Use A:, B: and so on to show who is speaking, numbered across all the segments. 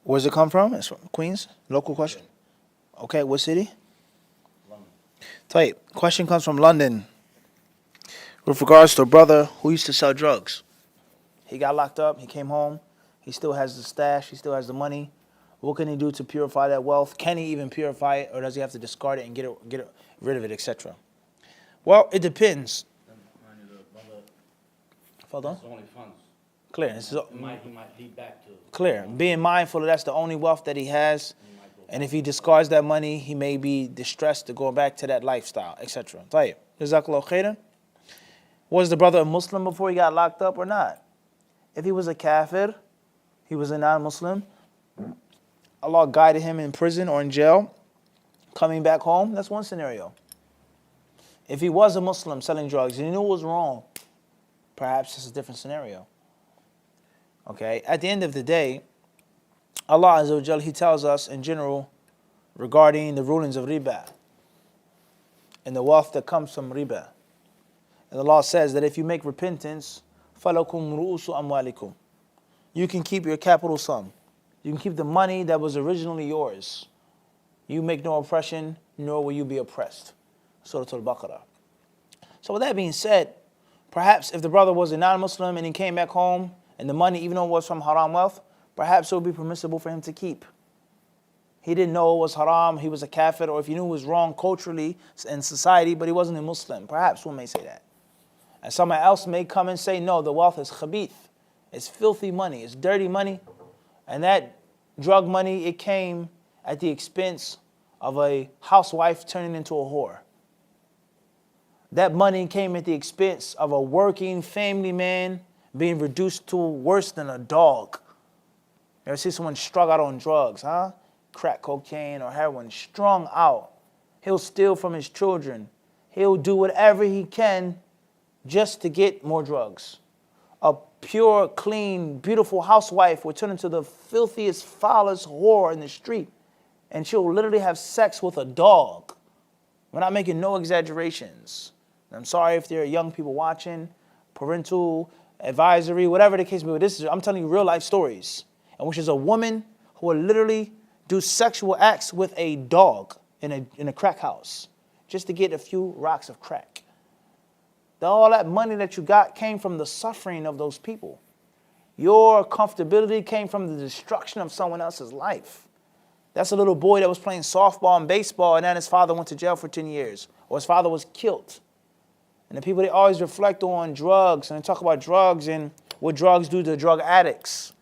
A: Where's it come from? It's from Queens? Local question? Okay, what city?
B: London.
A: Tight. Question comes from London. With regards to a brother who used to sell drugs. He got locked up. He came home. He still has the stash. He still has the money. What can he do to purify that wealth? Can he even purify it, or does he have to discard it and get rid of it, etc.? Well, it depends. Hold on.
B: That's the only funds.
A: Clear.
B: He might lead back to.
A: Clear. Being mindful that that's the only wealth that he has, and if he discards that money, he may be distressed to go back to that lifestyle, etc. Tayyib. Jazakallah khairan. Was the brother a Muslim before he got locked up or not? If he was a kafir, he was a non-Muslim, Allah guided him in prison or in jail, coming back home, that's one scenario. If he was a Muslim selling drugs and he knew it was wrong, perhaps it's a different scenario. Okay, at the end of the day, Allah Azza wa Jal, He tells us in general regarding the rulings of riba and the wealth that comes from riba. And Allah says that if you make repentance, فَلَكُمْ رُؤُسُ أَمْوَالِكُمْ, you can keep your capital sum. You can keep the money that was originally yours. You make no oppression, nor will you be oppressed. Surah Al-Baqarah. So with that being said, perhaps if the brother was a non-Muslim and he came back home and the money, even though it was from haram wealth, perhaps it would be permissible for him to keep. He didn't know it was haram, he was a kafir, or if he knew it was wrong culturally in society, but he wasn't a Muslim. Perhaps one may say that. And someone else may come and say, no, the wealth is khabith. It's filthy money, it's dirty money. And that drug money, it came at the expense of a housewife turning into a whore. That money came at the expense of a working family man being reduced to worse than a dog. You ever see someone strung out on drugs, huh? Crack cocaine or heroin, strung out. He'll steal from his children. He'll do whatever he can just to get more drugs. A pure, clean, beautiful housewife will turn into the filthiest, foulest whore in the street. And she'll literally have sex with a dog. We're not making no exaggerations. I'm sorry if there are young people watching, parental advisory, whatever the case may be. This is, I'm telling you real life stories. And which is a woman who will literally do sexual acts with a dog in a crack house just to get a few rocks of crack. All that money that you got came from the suffering of those people. Your comfortability came from the destruction of someone else's life. That's a little boy that was playing softball and baseball, and then his father went to jail for 10 years, or his father was killed. And the people, they always reflect on drugs, and they talk about drugs and what drugs do to drug addicts,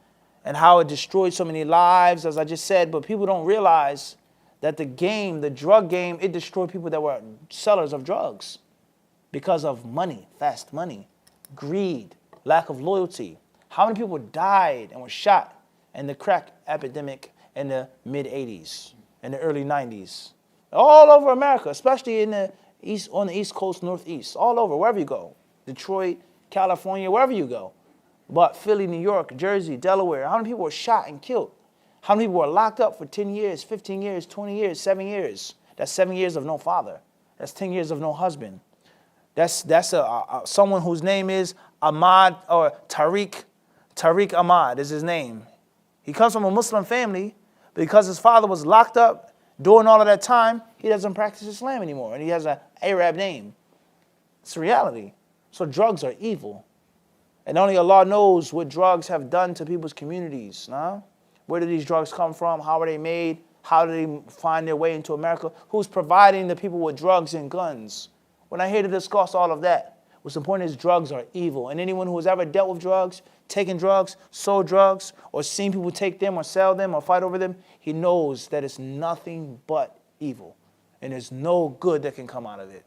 A: and how it destroyed so many lives, as I just said, but people don't realize that the drug game, it destroyed people that were sellers of drugs. Because of money, fast money, greed, lack of loyalty. How many people died and were shot in the crack epidemic in the mid-'80s, in the early '90s? All over America, especially in the east, on the East Coast, Northeast, all over, wherever you go. Detroit, California, wherever you go. But Philly, New York, Jersey, Delaware, how many people were shot and killed? How many people were locked up for 10 years, 15 years, 20 years, 7 years? That's 7 years of no father. That's 10 years of no husband. That's someone whose name is Ahmad, or Tariq Ahmad is his name. He comes from a Muslim family, but because his father was locked up during all of that time, he doesn't practice Islam anymore, and he has an Arab name. It's a reality. So drugs are evil. And only Allah knows what drugs have done to people's communities. Nah? Where do these drugs come from? How are they made? How do they find their way into America? Who's providing the people with drugs and guns? We're not here to discuss all of that. What's important is drugs are evil. And anyone who has ever dealt with drugs, taken drugs, sold drugs, or seen people take them or sell them or fight over them, he knows that it's nothing but evil. And there's no good that can come out of it.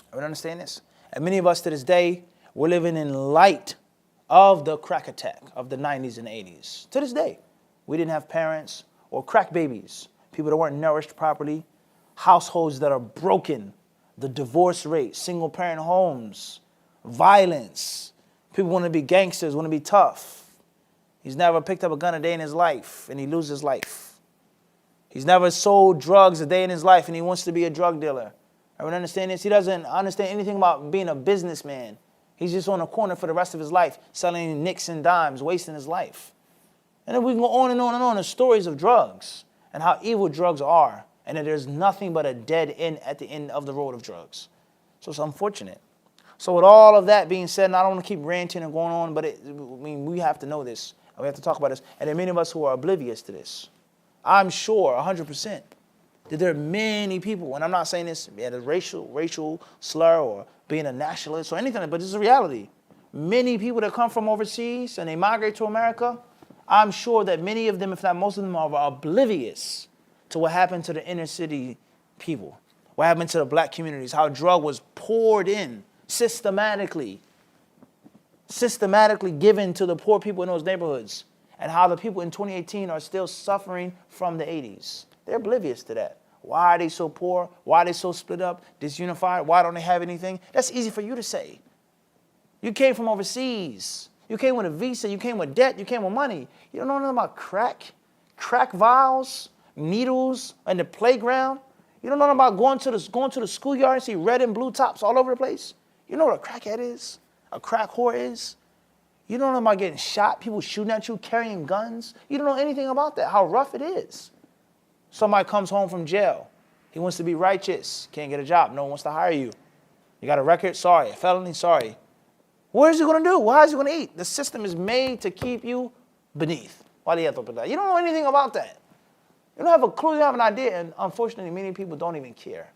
A: Everyone understand this? And many of us to this day, we're living in light of the crack attack of the 90s and 80s. To this day, we didn't have parents or crack babies, people that weren't nourished properly, households that are broken, the divorce rate, single parent homes, violence. People want to be gangsters, want to be tough. He's never picked up a gun a day in his life and he loses his life. He's never sold drugs a day in his life and he wants to be a drug dealer. Everyone understand this? He doesn't understand anything about being a businessman. He's just on a corner for the rest of his life, selling nicks and dimes, wasting his life. And then we can go on and on and on. The stories of drugs and how evil drugs are. And that there's nothing but a dead end at the end of the road of drugs. So it's unfortunate. So with all of that being said, and I don't want to keep ranting and going on, but we have to know this. And we have to talk about this. And there are many of us who are oblivious to this. I'm sure 100% that there are many people, and I'm not saying this as a racial slur or being a nationalist or anything, but this is a reality. Many people that come from overseas and they migrate to America, I'm sure that many of them, if not most of them, are oblivious to what happened to the inner city people, what happened to the black communities, how drug was poured in systematically given to the poor people in those neighborhoods, and how the people in 2018 are still suffering from the 80s. They're oblivious to that. Why are they so poor? Why are they so split up, disunified? Why don't they have anything? That's easy for you to say. You came from overseas. You came with a visa. You came with debt. You came with money. You don't know nothing about crack vials, needles, and the playground. You don't know nothing about going to the schoolyard and see red and blue tops all over the place. You know what a crackhead is? A crack whore is? You don't know about getting shot, people shooting at you, carrying guns. You don't know anything about that, how rough it is. Somebody comes home from jail. He wants to be righteous. Can't get a job. No one wants to hire you. You got a record? Sorry. A felony? Sorry. What is he going to do? How is he going to eat? The system is made to keep you beneath. You don't know anything about that. You don't have a clue. You don't have an idea. And unfortunately, many people don't even care.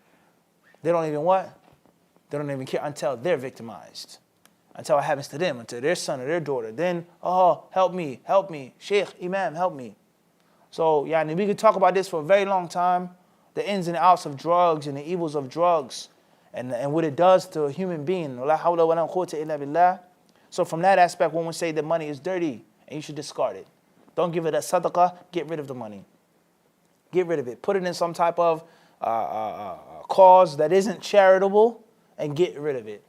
A: They don't even what? They don't even care until they're victimized. Until it happens to them, until their son or their daughter. Then, oh, help me, Sheikh, Imam, help me. So, we could talk about this for a very long time, the ins and outs of drugs and the evils of drugs and what it does to a human being. So from that aspect, when we say that money is dirty and you should discard it, don't give it a sadaqah, get rid of the money. Get rid of it. Put it in some type of cause that isn't charitable and get rid of it.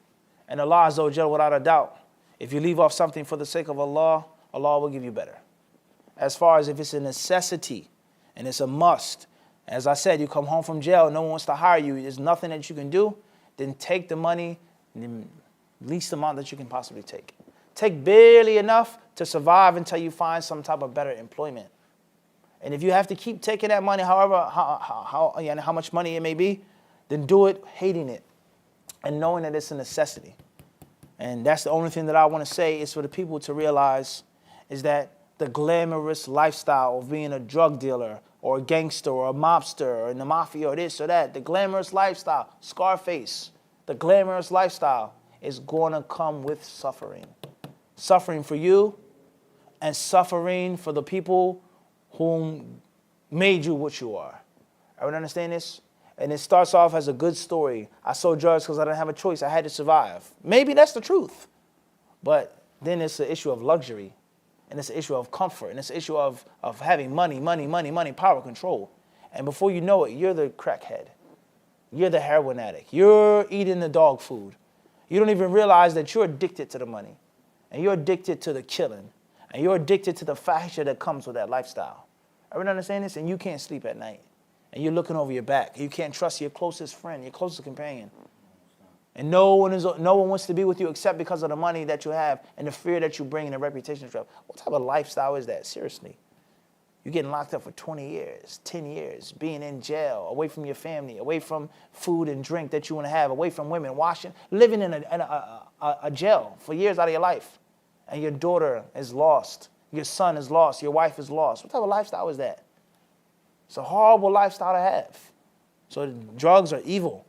A: And Allah Azza wa Jalla, without a doubt, if you leave off something for the sake of Allah, Allah will give you better. As far as if it's a necessity and it's a must, as I said, you come home from jail, no one wants to hire you, there's nothing that you can do, then take the money, the least amount that you can possibly take. Take barely enough to survive until you find some type of better employment. And if you have to keep taking that money, how much money it may be, then do it hating it and knowing that it's a necessity. And that's the only thing that I want to say is for the people to realize is that the glamorous lifestyle of being a drug dealer or a gangster or a mobster or in the mafia or this or that, the glamorous lifestyle, Scarface, the glamorous lifestyle is going to come with suffering. Suffering for you and suffering for the people whom made you what you are. Everyone understand this? And it starts off as a good story. I sold drugs because I didn't have a choice. I had to survive. Maybe that's the truth. But then it's an issue of luxury. And it's an issue of comfort. And it's an issue of having money, power, control. And before you know it, you're the crackhead. You're the heroin addict. You're eating the dog food. You don't even realize that you're addicted to the money. And you're addicted to the killing. And you're addicted to the fahisha that comes with that lifestyle. Everyone understand this? And you can't sleep at night. And you're looking over your back. You can't trust your closest friend, your closest companion. And no one wants to be with you except because of the money that you have and the fear that you bring and the reputation you have. What type of lifestyle is that? Seriously. You're getting locked up for 20 years, 10 years, being in jail, away from your family, away from food and drink that you want to have, away from women, washing, living in a jail for years out of your life. And your daughter is lost. Your son is lost. Your wife is lost. What type of lifestyle is that? It's a horrible lifestyle to have. So drugs are evil,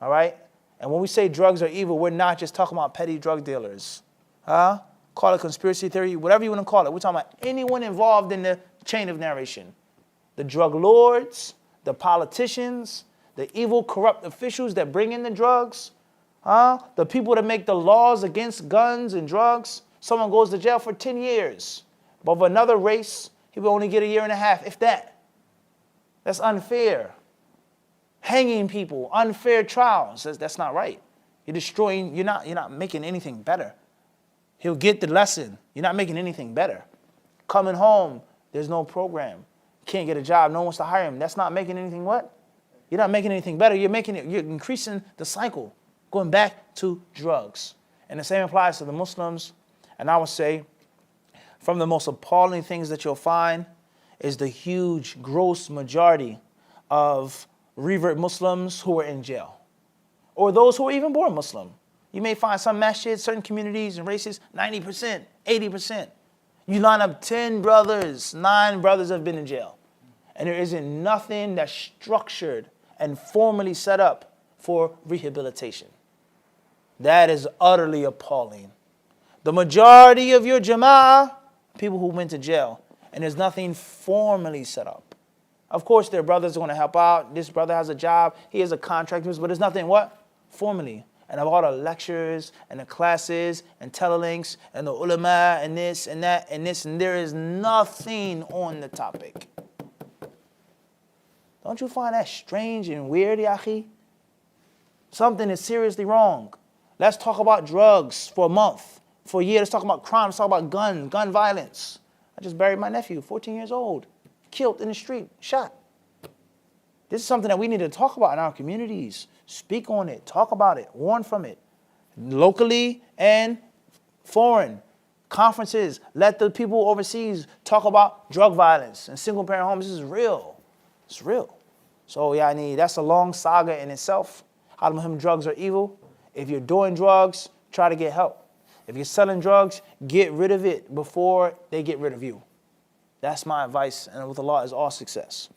A: all right? And when we say drugs are evil, we're not just talking about petty drug dealers. Call it conspiracy theory, whatever you want to call it. We're talking about anyone involved in the chain of narration. The drug lords, the politicians, the evil, corrupt officials that bring in the drugs, the people that make the laws against guns and drugs. Someone goes to jail for 10 years. But of another race, he will only get a year and a half, if that. That's unfair. Hanging people, unfair trials. That's not right. You're destroying, you're not making anything better. He'll get the lesson. You're not making anything better. Coming home, there's no program. Can't get a job, no one wants to hire him. That's not making anything what? You're not making anything better. You're increasing the cycle, going back to drugs. And the same applies to the Muslims. And I would say from the most appalling things that you'll find is the huge, gross majority of revert Muslims who are in jail, or those who are even born Muslim. You may find some masjids, certain communities and races, 90%, 80%. You line up 10 brothers, 9 brothers have been in jail. And there isn't nothing that's structured and formally set up for rehabilitation. That is utterly appalling. The majority of your jama'ah, people who went to jail, and there's nothing formally set up. Of course, their brothers are going to help out. This brother has a job. He has a contract, but there's nothing what? Formally. And of all the lectures and the classes and telelinks and the ulama and this and that and this, and there is nothing on the topic. Don't you find that strange and weird, Yahi? Something is seriously wrong. Let's talk about drugs for a month, for a year. Let's talk about crime. Let's talk about gun violence. I just buried my nephew, 14 years old, killed in the street, shot. This is something that we need to talk about in our communities. Speak on it, talk about it, warn from it. Locally and foreign. Conferences, let the people overseas talk about drug violence and single parent homes. This is real. It's real. So that's a long saga in itself. Al-Muhim, drugs are evil. If you're doing drugs, try to get help. If you're selling drugs, get rid of it before they get rid of you. That's my advice, and with Allah is all success.